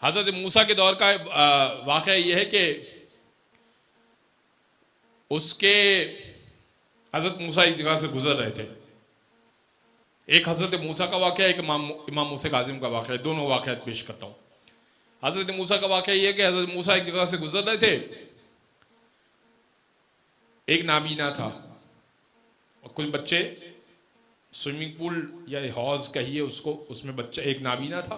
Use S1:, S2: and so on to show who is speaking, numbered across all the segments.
S1: حضرت موسیٰ کے دور کا واقعہ یہ ہے کہ اس کے حضرت موسیٰ ایک جگہ سے گزر رہے تھے. ایک حضرت موسیٰ کا واقعہ، ایک امام موسیٰ کاظم کا واقعہ، دونوں واقعات پیش کرتا ہوں. حضرت موسیٰ کا واقعہ یہ ہے کہ حضرت موسیٰ ایک جگہ سے گزر رہے تھے. ایک نابینا تھا اور کچھ بچے سوئمنگ پول یا حوض کہیے اس کو، اس میں بچہ ایک نابینا تھا.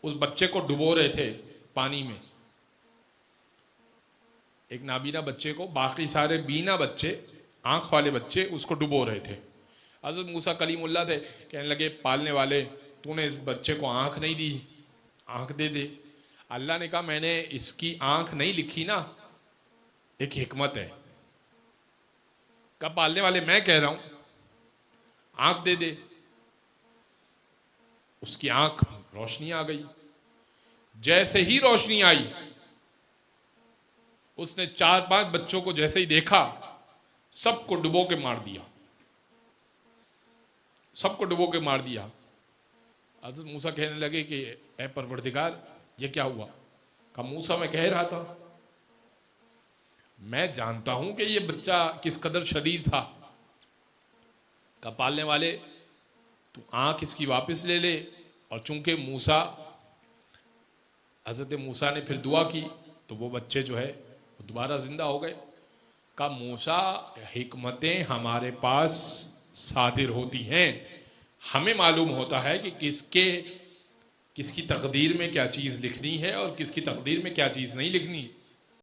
S1: اس بچے کو ڈبو رہے تھے پانی میں. ایک نابینا بچے کو، باقی سارے بینا بچے، آنکھ والے بچے اس کو ڈبو رہے تھے. حضرت موسیٰ کلیم اللہ تھے، کہنے لگے پالنے والے تو نے اس بچے کو آنکھ نہیں دی، آنکھ دے دے. اللہ نے کہا میں نے اس کی آنکھ نہیں لکھی نا، ایک حکمت ہے. کہا پالنے والے میں کہہ رہا ہوں آنکھ دے دے. اس کی آنکھ روشنی آ گئی. جیسے ہی روشنی آئی اس نے 4-5 بچوں کو جیسے ہی دیکھا سب کو ڈبو کے مار دیا، سب کو ڈبو کے مار دیا. حضرت موسیٰ کہنے لگے کہ اے پروردگار یہ کیا ہوا؟ کہا موسیٰ میں کہہ رہا تھا، میں جانتا ہوں کہ یہ بچہ کس قدر شریر تھا. کہا پالنے والے تو آنکھ اس کی واپس لے لے. اور چونکہ موسیٰ، حضرت موسیٰ نے پھر دعا کی تو وہ بچے جو ہے وہ دوبارہ زندہ ہو گئے. کہا موسیٰ حکمتیں ہمارے پاس صادر ہوتی ہیں، ہمیں معلوم ہوتا ہے کہ کس کی تقدیر میں کیا چیز لکھنی ہے اور کس کی تقدیر میں کیا چیز نہیں لکھنی.